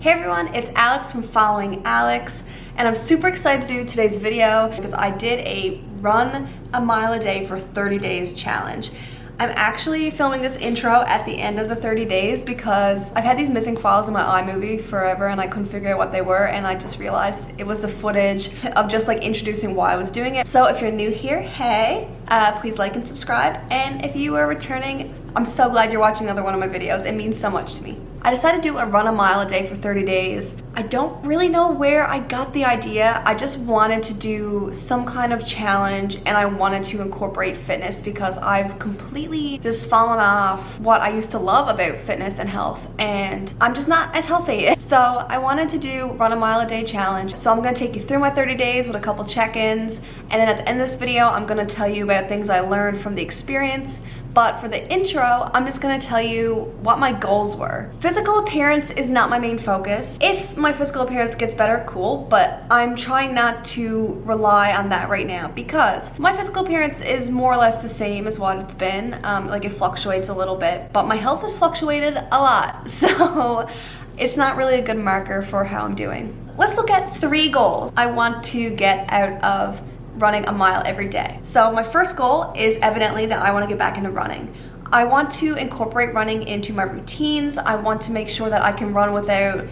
Hey everyone, it's Alex from Following Alex, and I'm super excited to do today's video because I did a run a mile a day for 30 days challenge. I'm actually filming this intro at the end of the 30 days because I've had these missing files in my iMovie forever and I couldn't figure out what they were, and I just realized it was the footage of just like introducing why I was doing it. So if you're new here, hey, please like and subscribe, and if you are returning, I'm so glad you're watching another one of my videos. It means so much to me. I decided to do a run a mile a day for 30 days. I don't really know where I got the idea. I just wanted to do some kind of challenge and I wanted to incorporate fitness because I've completely just fallen off what I used to love about fitness and health, and I'm just not as healthy. So I wanted to do run a mile a day challenge. So I'm gonna take you through my 30 days with a couple check-ins, and then at the end of this video, I'm gonna tell you about things I learned from the experience. But for the intro, I'm just gonna tell you what my goals were. Physical appearance is not my main focus. If my physical appearance gets better, cool, but I'm trying not to rely on that right now because my physical appearance is more or less the same as what it's been. Like it fluctuates a little bit, but my health has fluctuated a lot. So it's not really a good marker for how I'm doing. Let's look at 3 goals I want to get out of running a mile every day. So my first goal is evidently that I want to get back into running. I want to incorporate running into my routines. I want to make sure that I can run without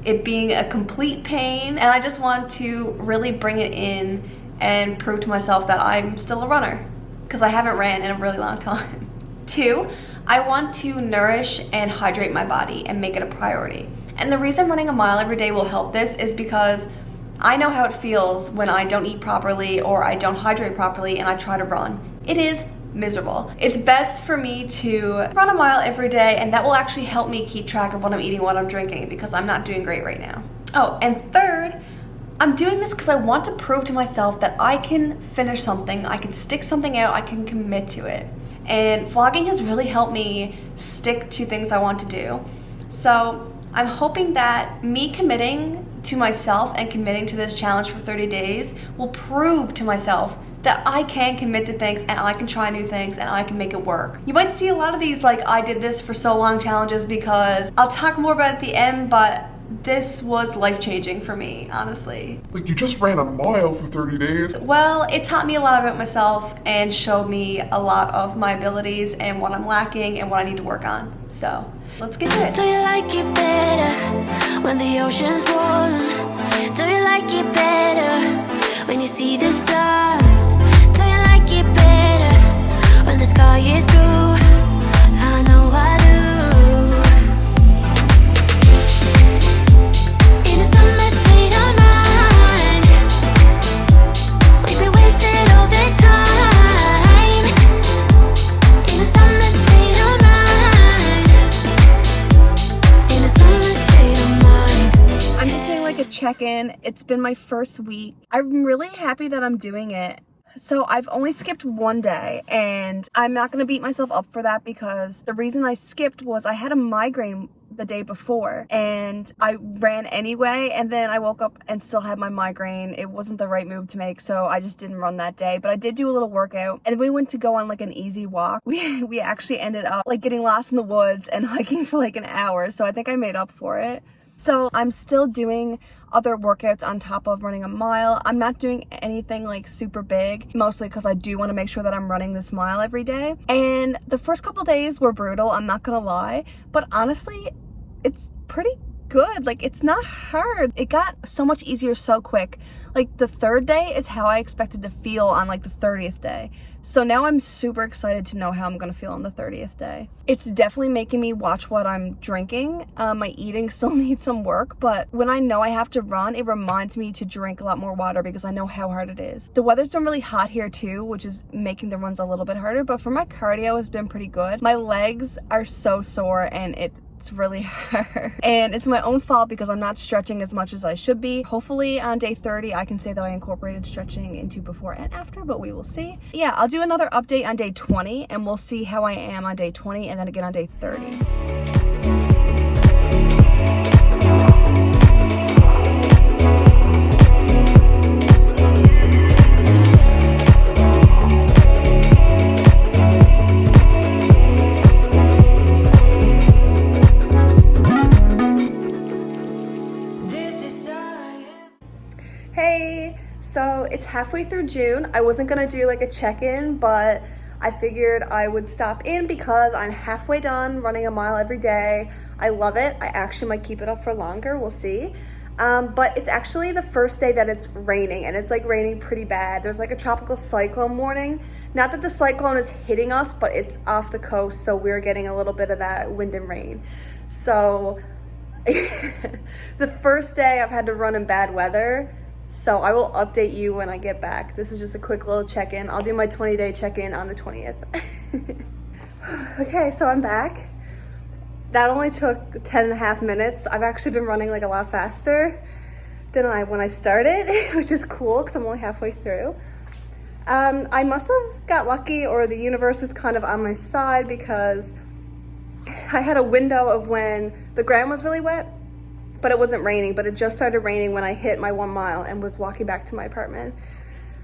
it being a complete pain, and I just want to really bring it in and prove to myself that I'm still a runner because I haven't ran in a really long time. 2, I want to nourish and hydrate my body and make it a priority. And the reason running a mile every day will help this is because I know how it feels when I don't eat properly or I don't hydrate properly and I try to run. It is miserable. It's best for me to run a mile every day, and that will actually help me keep track of what I'm eating, what I'm drinking, because I'm not doing great right now. Oh, and 3rd, I'm doing this because I want to prove to myself that I can finish something, I can stick something out, I can commit to it. And vlogging has really helped me stick to things I want to do. So I'm hoping that me committing to myself and committing to this challenge for 30 days will prove to myself that I can commit to things and I can try new things and I can make it work. You might see a lot of these like I did this for so long challenges because I'll talk more about it at the end, but this was life-changing for me, honestly. Like, you just ran a mile for 30 days. Well, it taught me a lot about myself and showed me a lot of my abilities and what I'm lacking and what I need to work on. So let's get to it. Do you like it better when the ocean's warm? Do you like it better when you see the sun? Do you like it better when the sky is blue? I know I do. In a summer state of mind, we'd be wasted all the time. In a summer state of mind, in a summer state of mind. I'm just doing like a check-in. It's been my first week. I'm really happy that I'm doing it. So I've only skipped 1 day, and I'm not gonna beat myself up for that because the reason I skipped was I had a migraine the day before and I ran anyway, and then I woke up and still had my migraine. It wasn't the right move to make, so I just didn't run that day, but I did do a little workout, and we went to go on like an easy walk. We actually ended up like getting lost in the woods and hiking for like an hour, so I think I made up for it. So I'm still doing other workouts on top of running a mile. I'm not doing anything like super big, mostly because I do want to make sure that I'm running this mile every day. And the first couple days were brutal, I'm not gonna lie, but honestly, it's pretty good. Like, it's not hard. It got so much easier so quick. Like, the 3rd day is how I expected to feel on like the 30th day. So now I'm super excited to know how I'm gonna feel on the 30th day. It's definitely making me watch what I'm drinking. My eating still needs some work, but when I know I have to run, it reminds me to drink a lot more water because I know how hard it is. The weather's been really hot here too, which is making the runs a little bit harder, but for my cardio, it's been pretty good. My legs are so sore and it's really hard. And it's my own fault because I'm not stretching as much as I should be. Hopefully on day 30, I can say that I incorporated stretching into before and after, but we will see. Yeah, I'll do another update on day 20 and we'll see how I am on day 20 and then again on day 30. Hey, so it's halfway through June. I wasn't gonna do like a check-in, but I figured I would stop in because I'm halfway done running a mile every day. I love it. I actually might keep it up for longer, we'll see. But it's actually the first day that it's raining, and it's like raining pretty bad. There's like a tropical cyclone warning. Not that the cyclone is hitting us, but it's off the coast, so we're getting a little bit of that wind and rain. So the first day I've had to run in bad weather, so I will update you when I get back. This is just a quick little check-in. I'll do my 20-day check-in on the 20th. Okay, so I'm back. That only took 10.5 minutes. I've actually been running like a lot faster than when I started, which is cool because I'm only halfway through. I must have got lucky, or the universe was kind of on my side, because I had a window of when the ground was really wet, but it wasn't raining, but it just started raining when I hit my 1 mile and was walking back to my apartment,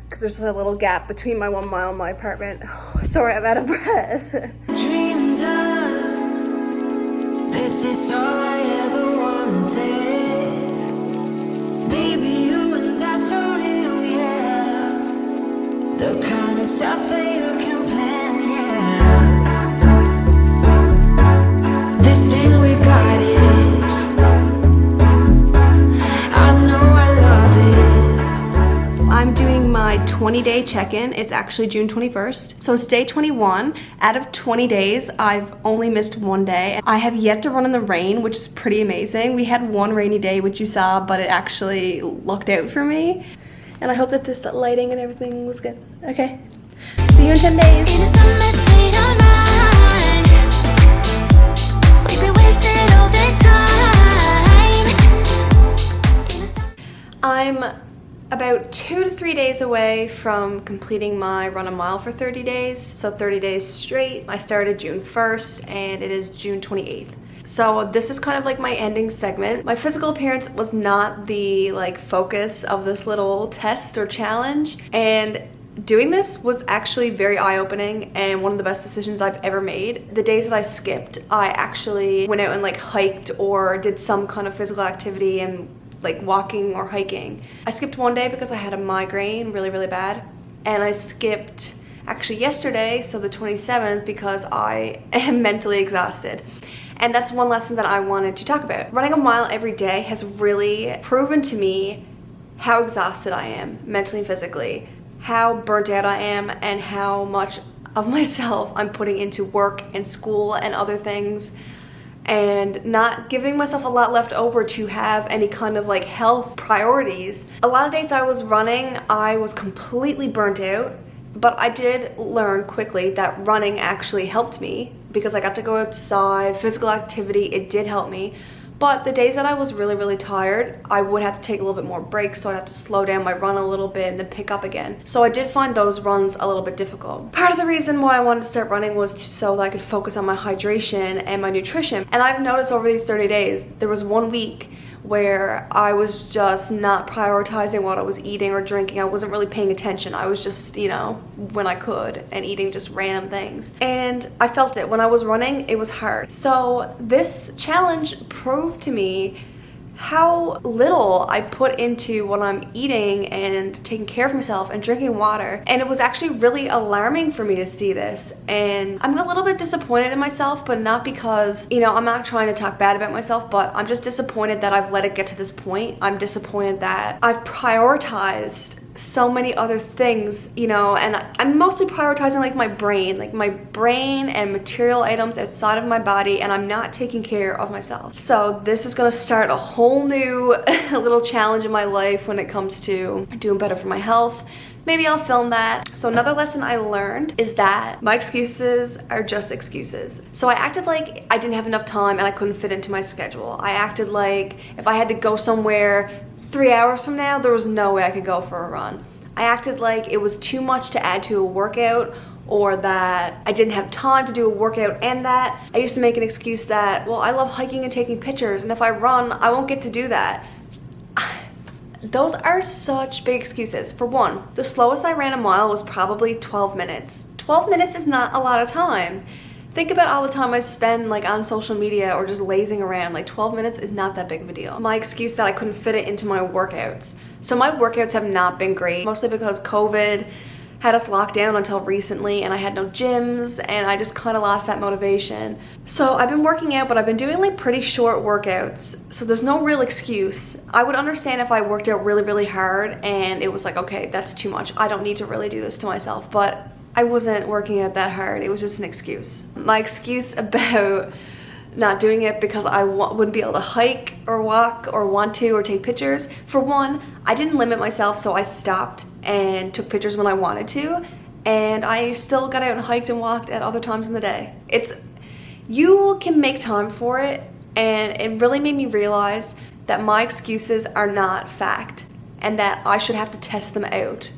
because there's a little gap between my 1 mile and my apartment. Oh, sorry, I'm out of breath. Dreamed of, this is all I ever wanted. Baby, you and that's so real, yeah. The kind of stuff that you can plan, yeah. This thing we got is, I know I love it. I'm doing my 20-day check-in. It's actually June 21st. So it's day 21. Out of 20 days, I've only missed 1 day. I have yet to run in the rain, which is pretty amazing. We had one rainy day, which you saw, but it actually lucked out for me. And I hope that this lighting and everything was good. Okay. See you in 10 days. In a summer state of mind, we've been wasted all the time. In a summer I'm about 2 to 3 days away from completing my run a mile for 30 days. So 30 days straight. I started June 1st and it is June 28th. So this is kind of like my ending segment. My physical appearance was not the focus of this little test or challenge, and doing this was actually very eye-opening and one of the best decisions I've ever made. The days that I skipped, I actually went out and hiked or did some kind of physical activity and walking or hiking. I skipped 1 day because I had a migraine really, really bad, and I skipped actually yesterday, so the 27th, because I am mentally exhausted. And that's one lesson that I wanted to talk about. Running a mile every day has really proven to me how exhausted I am mentally and physically, how burnt out I am, and how much of myself I'm putting into work and school and other things, and not giving myself a lot left over to have any kind of health priorities. A lot of days I was running, I was completely burnt out, but I did learn quickly that running actually helped me because I got to go outside, physical activity, it did help me. But the days that I was really, really tired, I would have to take a little bit more breaks, so I'd have to slow down my run a little bit and then pick up again. So I did find those runs a little bit difficult. Part of the reason why I wanted to start running was so that I could focus on my hydration and my nutrition. And I've noticed over these 30 days, there was 1 week where I was just not prioritizing what I was eating or drinking. I wasn't really paying attention. I was just, when I could, and eating just random things. And I felt it. When I was running, it was hard. So this challenge proved to me how little I put into what I'm eating and taking care of myself and drinking water. And it was actually really alarming for me to see this. And I'm a little bit disappointed in myself, but not because, I'm not trying to talk bad about myself, but I'm just disappointed that I've let it get to this point. I'm disappointed that I've prioritized so many other things, and I'm mostly prioritizing my brain and material items outside of my body, and I'm not taking care of myself. So this is gonna start a whole new little challenge in my life when it comes to doing better for my health. Maybe I'll film that. So another lesson I learned is that my excuses are just excuses. So I acted like I didn't have enough time and I couldn't fit into my schedule. I acted like if I had to go somewhere 3 hours from now, there was no way I could go for a run. I acted like it was too much to add to a workout, or that I didn't have time to do a workout, and that I used to make an excuse that, well, I love hiking and taking pictures, and if I run, I won't get to do that. Those are such big excuses. For one, the slowest I ran a mile was probably 12 minutes. 12 minutes is not a lot of time. Think about all the time I spend on social media or just lazing around. 12 minutes is not that big of a deal. My excuse that I couldn't fit it into my workouts. So my workouts have not been great, mostly because COVID had us locked down until recently and I had no gyms and I just kind of lost that motivation. So I've been working out, but I've been doing like pretty short workouts. So there's no real excuse. I would understand if I worked out really, really hard and it was like, okay, that's too much. I don't need to really do this to myself, but I wasn't working out that hard. It was just an excuse. My excuse about not doing it because I wouldn't be able to hike or walk or want to or take pictures. For one, I didn't limit myself, so I stopped and took pictures when I wanted to, and I still got out and hiked and walked at other times in the day. You can make time for it, and it really made me realize that my excuses are not fact and that I should have to test them out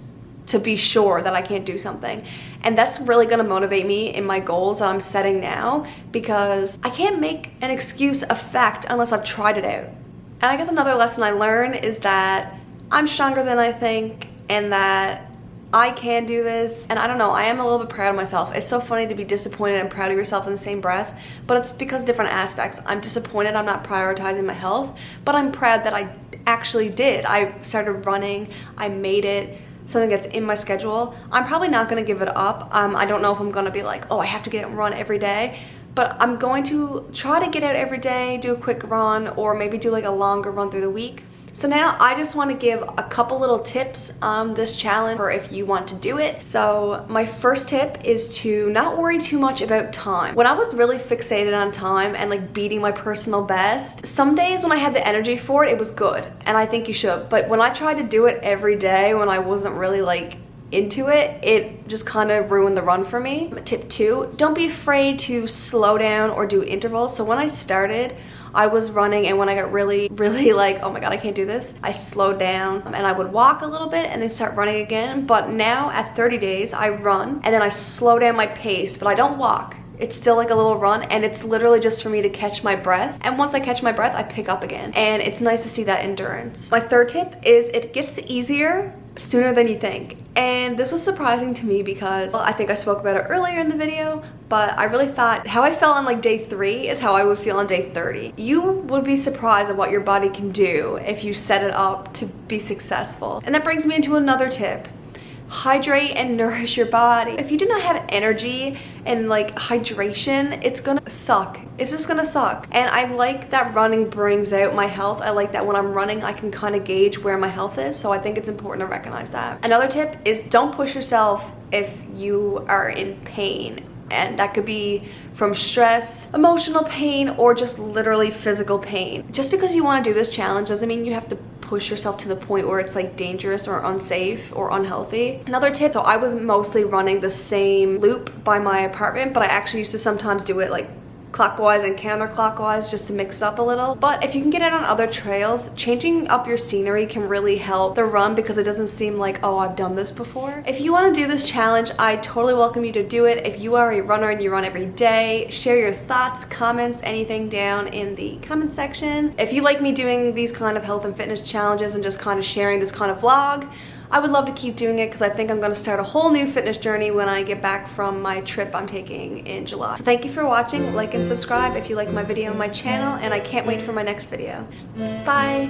to be sure that I can't do something. And that's really gonna motivate me in my goals that I'm setting now, because I can't make an excuse a fact unless I've tried it out. And I guess another lesson I learned is that I'm stronger than I think and that I can do this. And I don't know, I am a little bit proud of myself. It's so funny to be disappointed and proud of yourself in the same breath, but it's because different aspects. I'm disappointed I'm not prioritizing my health, but I'm proud that I actually did. I started running, I made it something that's in my schedule. I'm probably not gonna give it up. I don't know if I'm gonna be like, oh, I have to get out and run every day, but I'm going to try to get out every day, do a quick run, or maybe do like a longer run through the week. So now I just want to give a couple little tips on this challenge for if you want to do it. So my first tip is to not worry too much about time. When I was really fixated on time and like beating my personal best, some days when I had the energy for it, it was good, and I think you should. But when I tried to do it every day when I wasn't really like into it, it just kind of ruined the run for me. Tip 2, don't be afraid to slow down or do intervals. So when I started, I was running, and when I got really like, oh my god, I can't do this, I slowed down and I would walk a little bit and then start running again. But now at 30 days, I run and then I slow down my pace, but I don't walk. It's still like a little run, and it's literally just for me to catch my breath. And once I catch my breath, I pick up again. And it's nice to see that endurance. My third tip is it gets easier sooner than you think. And this was surprising to me because, well, I think I spoke about it earlier in the video, but I really thought how I felt on like day 3 is how I would feel on day 30. You would be surprised at what your body can do if you set it up to be successful. And that brings me into another tip. Hydrate and nourish your body. If you do not have energy and like hydration, it's gonna suck. It's just gonna suck. And I like that running brings out my health. I like that when I'm running, I can kind of gauge where my health is. So I think it's important to recognize that. Another tip is don't push yourself if you are in pain. And that could be from stress, emotional pain, or just literally physical pain. Just because you want to do this challenge doesn't mean you have to push yourself to the point where it's like dangerous or unsafe or unhealthy. Another tip, so I was mostly running the same loop by my apartment, but I actually used to sometimes do it like clockwise and counterclockwise just to mix it up a little. But if you can get out on other trails, changing up your scenery can really help the run because it doesn't seem like, oh, I've done this before. If you want to do this challenge, I totally welcome you to do it. If you are a runner and you run every day, share your thoughts, comments, anything down in the comment section. If you like me doing these kind of health and fitness challenges and just kind of sharing this kind of vlog, I would love to keep doing it because I think I'm going to start a whole new fitness journey when I get back from my trip I'm taking in July. So thank you for watching. Like and subscribe if you like my video on my channel, and I can't wait for my next video. Bye!